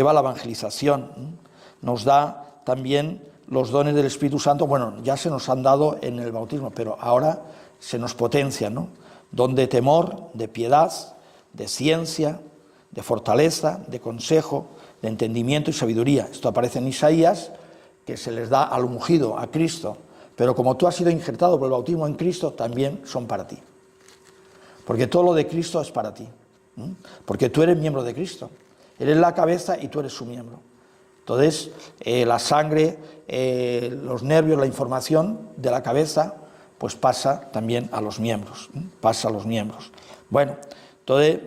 da también los dones del Espíritu Santo, bueno, ya se nos han dado en el bautismo, pero ahora se nos potencia, ¿no? Don de temor, de piedad, de ciencia, de fortaleza, de consejo, de entendimiento y sabiduría. Esto aparece en Isaías, que se les da al ungido, a Cristo, pero como tú has sido injertado por el bautismo en Cristo, también son para ti. Porque todo lo de Cristo es para ti, porque tú eres miembro de Cristo, eres la cabeza y tú eres su miembro. Entonces, la sangre, los nervios, la información de la cabeza, pues pasa también a los miembros, pasa a los miembros. Bueno, entonces,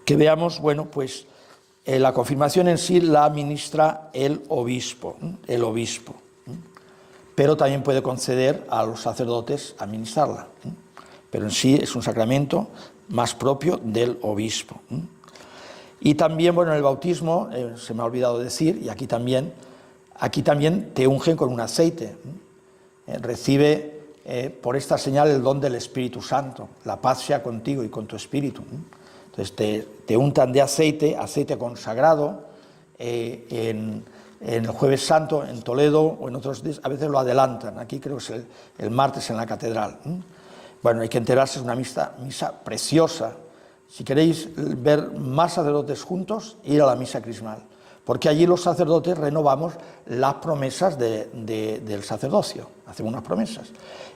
que veamos, bueno, pues la confirmación en sí la administra el obispo, pero también puede conceder a los sacerdotes administrarla, pero en sí es un sacramento más propio del obispo. Y también, bueno, en el bautismo, se me ha olvidado decir, y aquí también te ungen con un aceite. Recibe por esta señal el don del Espíritu Santo. La paz sea contigo y con tu espíritu. Entonces te untan de aceite consagrado. En el Jueves Santo, en Toledo o en otros días, a veces lo adelantan. Aquí creo que es el martes en la catedral. Bueno, hay que enterarse, es una misa preciosa. Si queréis ver más sacerdotes juntos, ir a la misa crismal, porque allí los sacerdotes renovamos las promesas del sacerdocio, hacemos unas promesas,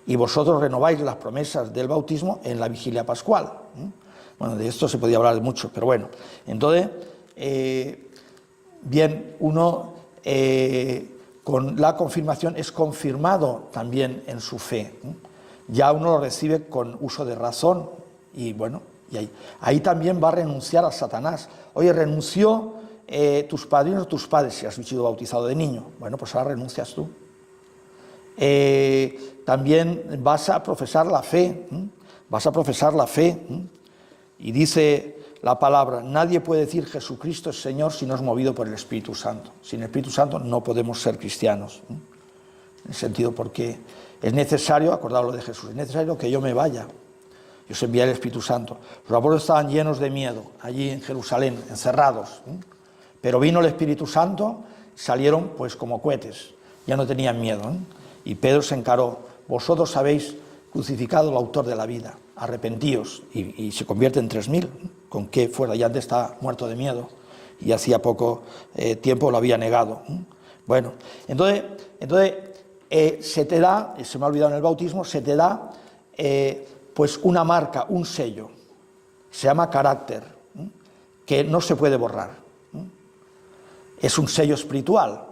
y vosotros renováis las promesas del bautismo en la vigilia pascual. Bueno, de esto se podía hablar mucho, pero bueno, entonces, bien, uno con la confirmación es confirmado también en su fe, ya uno lo recibe con uso de razón, y bueno, y ahí también va a renunciar a Satanás. Oye, renunció tus padrinos o tus padres si has sido bautizado de niño. Bueno, pues ahora renuncias tú. También vas a profesar la fe. Y dice la palabra, nadie puede decir Jesucristo es Señor si no es movido por el Espíritu Santo. Sin el Espíritu Santo no podemos ser cristianos. En el sentido porque es necesario, acordaros de Jesús, es necesario que yo me vaya. Yo os enviaré el Espíritu Santo. Los apóstoles estaban llenos de miedo, allí en Jerusalén, encerrados. Pero vino el Espíritu Santo, salieron pues como cohetes, ya no tenían miedo. Y Pedro se encaró, vosotros habéis crucificado al autor de la vida, arrepentíos. Y se convierte en 3.000, con que fuera, ya antes estaba muerto de miedo, y hacía poco tiempo lo había negado. Bueno, entonces se te da, se me ha olvidado en el bautismo, se te da pues una marca, un sello, se llama carácter, que no se puede borrar. Es un sello espiritual.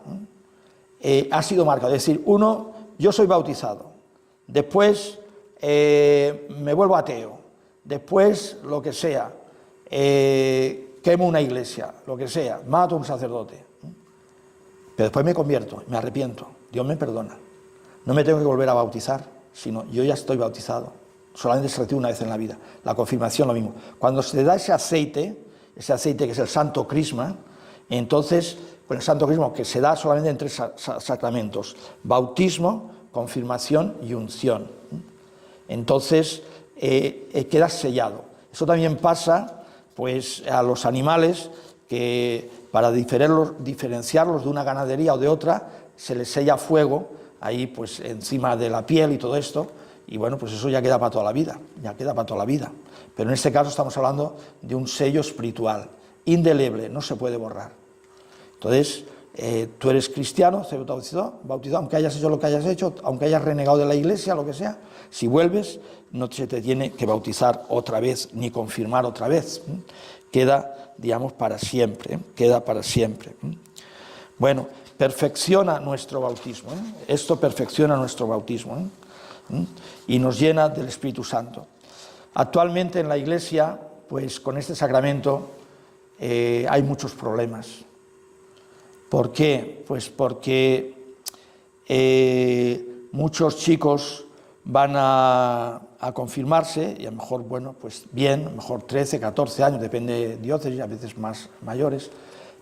Ha sido marcado, es decir, yo soy bautizado, después me vuelvo ateo, después lo que sea, quemo una iglesia, lo que sea, mato a un sacerdote, pero después me convierto, me arrepiento, Dios me perdona, no me tengo que volver a bautizar, sino yo ya estoy bautizado. Solamente se recibe una vez en la vida. La confirmación lo mismo. Cuando se da ese aceite que es el santo crisma, entonces, con el santo crisma que se da solamente en 3 sacramentos, bautismo, confirmación y unción. Entonces, queda sellado. Eso también pasa pues, a los animales que para diferenciarlos de una ganadería o de otra, se les sella fuego ahí pues encima de la piel y todo esto, y bueno, pues eso ya queda para toda la vida, Pero en este caso estamos hablando de un sello espiritual, indeleble, no se puede borrar. Entonces, tú eres cristiano, bautizado, aunque hayas hecho lo que hayas hecho, aunque hayas renegado de la iglesia, lo que sea, si vuelves, no se te tiene que bautizar otra vez, ni confirmar otra vez. Queda, digamos, para siempre, Bueno, perfecciona nuestro bautismo, Esto perfecciona nuestro bautismo, y nos llena del Espíritu Santo. Actualmente en la Iglesia, pues con este sacramento hay muchos problemas. ¿Por qué? Pues porque muchos chicos van a confirmarse y a lo mejor, bueno, pues bien, a lo mejor 13, 14 años, depende de diócesis, a veces más mayores,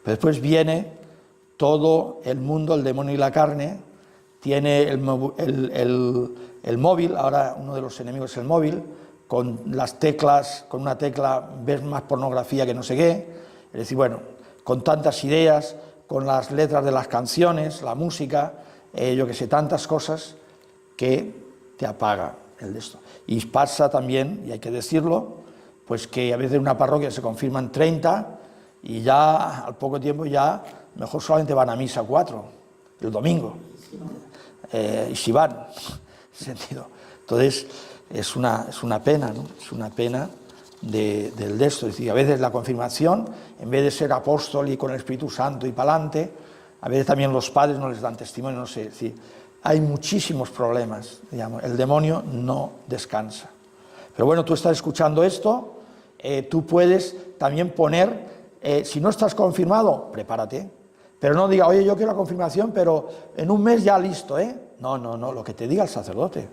pero después viene todo el mundo, el demonio y la carne, tiene el móvil, ahora uno de los enemigos es el móvil, con las teclas, con una tecla ves más pornografía que no sé qué, es decir, bueno, con tantas ideas, con las letras de las canciones, la música, yo que sé, tantas cosas que te apaga el de esto. Y pasa también, y hay que decirlo, pues que a veces en una parroquia se confirman 30 y ya al poco tiempo ya mejor solamente van a misa 4 el domingo, y si van, sentido. Entonces es una pena, ¿no? Es una pena del de esto. Es decir, a veces la confirmación, en vez de ser apóstol y con el Espíritu Santo y para adelante, a veces también los padres no les dan testimonio, no sé, es decir, hay muchísimos problemas, digamos, el demonio no descansa. Pero bueno, tú estás escuchando esto, tú puedes también poner, si no estás confirmado, prepárate, pero no diga, oye, yo quiero la confirmación, pero en un mes ya listo, ¿eh? No, lo que te diga el sacerdote.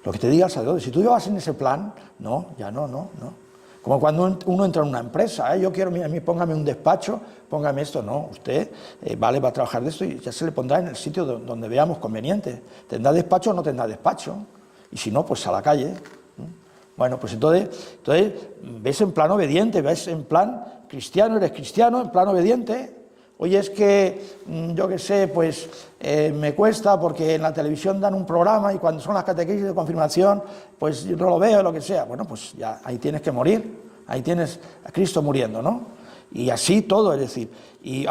Lo que te diga el sacerdote. Si tú llevas en ese plan, no, ya no. Como cuando uno entra en una empresa, yo quiero, a mí póngame un despacho, póngame esto, no, usted va a trabajar de esto y ya se le pondrá en el sitio donde veamos conveniente. ¿Tendrá despacho o no tendrá despacho? Y si no, pues a la calle. Bueno, pues entonces ves en plan obediente, ves en plan cristiano, eres cristiano, en plan obediente. Oye, es que, yo qué sé, pues me cuesta porque en la televisión dan un programa y cuando son las catequesis de confirmación, pues yo no lo veo, lo que sea. Bueno, pues ya ahí tienes que morir, ahí tienes a Cristo muriendo, ¿no? Y así todo, es decir,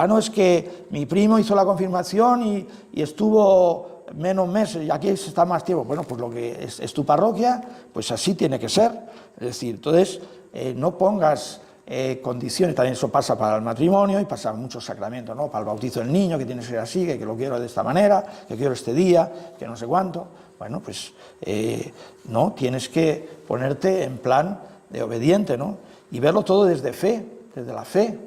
no, es que mi primo hizo la confirmación y estuvo menos meses y aquí está más tiempo. Bueno, pues lo que es tu parroquia, pues así tiene que ser. Es decir, entonces no pongas condiciones, también eso pasa para el matrimonio y pasa en muchos sacramentos, ¿no? Para el bautizo del niño, que tiene que ser así, que lo quiero de esta manera, que quiero este día, que no sé cuánto. Bueno, pues no, tienes que ponerte en plan de obediente, ¿no? Y verlo todo desde fe, desde la fe,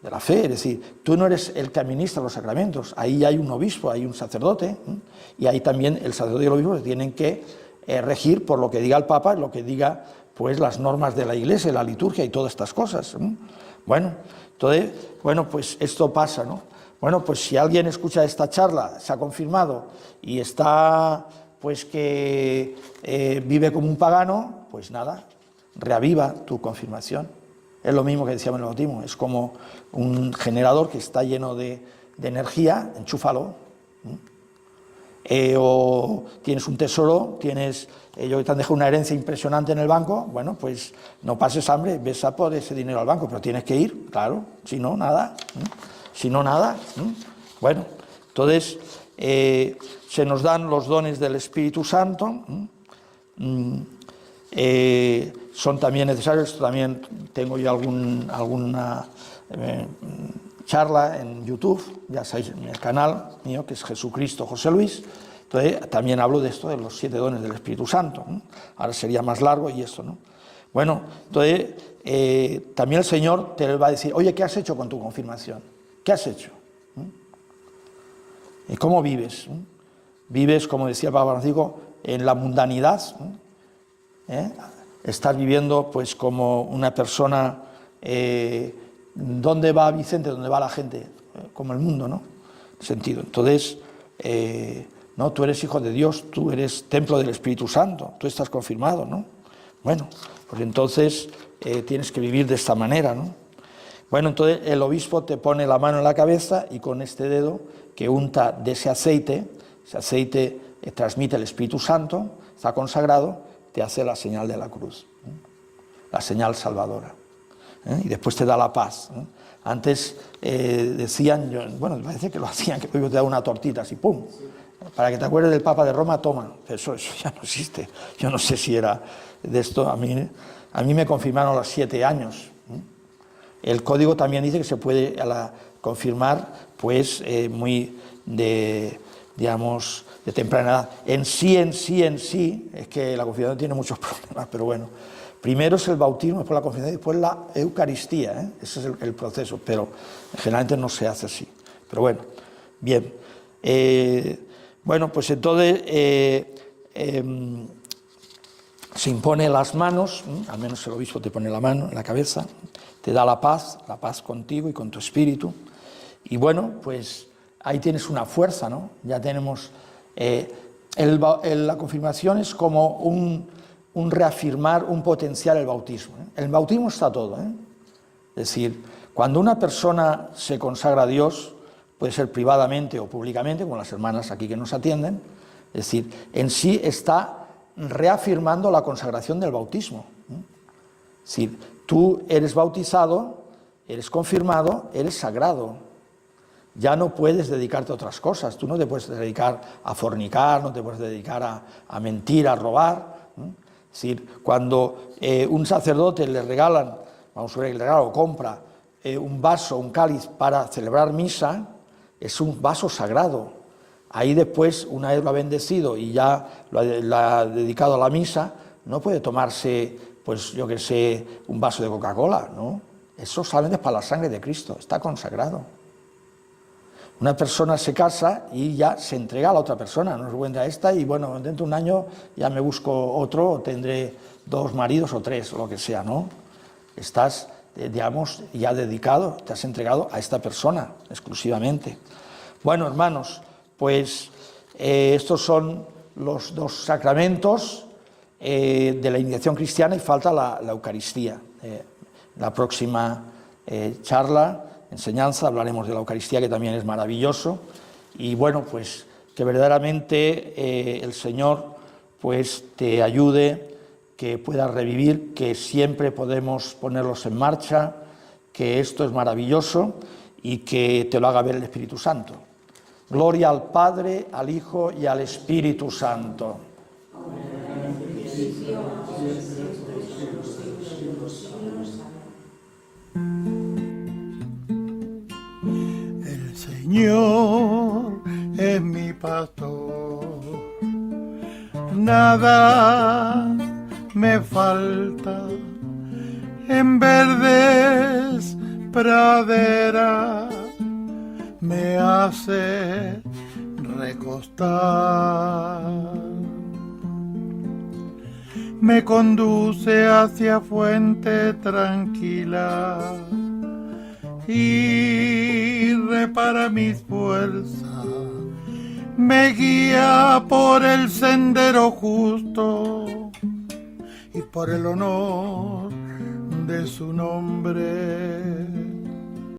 de la fe, es decir, tú no eres el que administra los sacramentos, ahí hay un obispo, hay un sacerdote, y ahí también el sacerdote y el obispo tienen que regir por lo que diga el Papa, lo que diga pues las normas de la Iglesia, la liturgia y todas estas cosas. Bueno, entonces, pues esto pasa, ¿no? Bueno, pues si alguien escucha esta charla, se ha confirmado y está, pues que vive como un pagano, pues nada, reaviva tu confirmación. Es lo mismo que decíamos en el bautismo, es como un generador que está lleno de energía, enchúfalo. O tienes un tesoro, yo te han dejado una herencia impresionante en el banco, bueno, pues no pases hambre, ves a por ese dinero al banco, pero tienes que ir, claro, si no, nada. Bueno, entonces se nos dan los dones del Espíritu Santo, son también necesarios, también tengo yo alguna charla en YouTube, ya sabéis, en el canal mío, que es Jesucristo José Luis. Entonces también hablo de esto, de los 7 dones del Espíritu Santo, ¿no? Ahora sería más largo y esto, ¿no? Bueno, entonces también el Señor te va a decir, oye, ¿qué has hecho con tu confirmación? ¿Qué has hecho? ¿Y cómo vives? Vives, como decía el Papa Francisco, en la mundanidad, estás viviendo pues como una persona, ¿dónde va Vicente? ¿Dónde va la gente? Como el mundo, ¿no? Sentido. Entonces, no, tú eres hijo de Dios, tú eres templo del Espíritu Santo, tú estás confirmado, ¿no? Bueno, pues entonces tienes que vivir de esta manera, ¿no? Bueno, entonces el obispo te pone la mano en la cabeza y con este dedo que unta de ese aceite transmite el Espíritu Santo, está consagrado, te hace la señal de la cruz, la señal salvadora. Y después te da la paz. Antes decían, bueno, parece que lo hacían, que te da una tortita así, ¡pum! Para que te acuerdes del Papa de Roma, toma. Eso ya no existe. Yo no sé si era de esto. A mí me confirmaron a los 7 años. El código también dice que se puede confirmar, pues, muy digamos, de temprana edad. En sí, es que la confirmación tiene muchos problemas, pero bueno. Primero es el bautismo, después la confirmación y después la Eucaristía, ese es el proceso, pero generalmente no se hace así. Pero bueno, bien. Bueno, pues entonces se impone las manos, al menos el obispo te pone la mano en la cabeza, te da la paz contigo y con tu espíritu. Y bueno, pues ahí tienes una fuerza, ¿no? Ya tenemos... la confirmación es como un reafirmar, un potenciar el bautismo. El bautismo está todo, Es decir, Cuando una persona se consagra a Dios, puede ser privadamente o públicamente, como las hermanas aquí que nos atienden, es decir, en sí está reafirmando la consagración del bautismo. Es decir, tú eres bautizado, eres confirmado, eres sagrado. Ya no puedes dedicarte a otras cosas. Tú no te puedes dedicar a fornicar, no te puedes dedicar a mentir, a robar. Es decir, cuando un sacerdote le regalan, vamos a ver, le regala o compra un vaso, un cáliz para celebrar misa, es un vaso sagrado. Ahí después, una vez lo ha bendecido y ya lo ha dedicado a la misa, no puede tomarse, pues yo que sé, un vaso de Coca-Cola, ¿no? Eso solamente es para la sangre de Cristo, está consagrado. Una persona se casa y ya se entrega a la otra persona, no se cuenta esta y bueno, dentro de un año ya me busco otro, o tendré 2 maridos o 3, o lo que sea, ¿no? Estás, digamos, ya dedicado, te has entregado a esta persona exclusivamente. Bueno, hermanos, pues estos son los 2 sacramentos de la iniciación cristiana y falta la Eucaristía. La próxima charla, enseñanza, hablaremos de la Eucaristía, que también es maravilloso, y bueno, pues que verdaderamente el Señor pues te ayude, que puedas revivir, que siempre podemos ponerlos en marcha, que esto es maravilloso y que te lo haga ver el Espíritu Santo. Gloria al Padre, al Hijo y al Espíritu Santo. El Señor es mi pastor, nada me falta, en verdes praderas me hace recostar, me conduce hacia fuente tranquila y repara mis fuerzas, me guía por el sendero justo y por el honor de su nombre.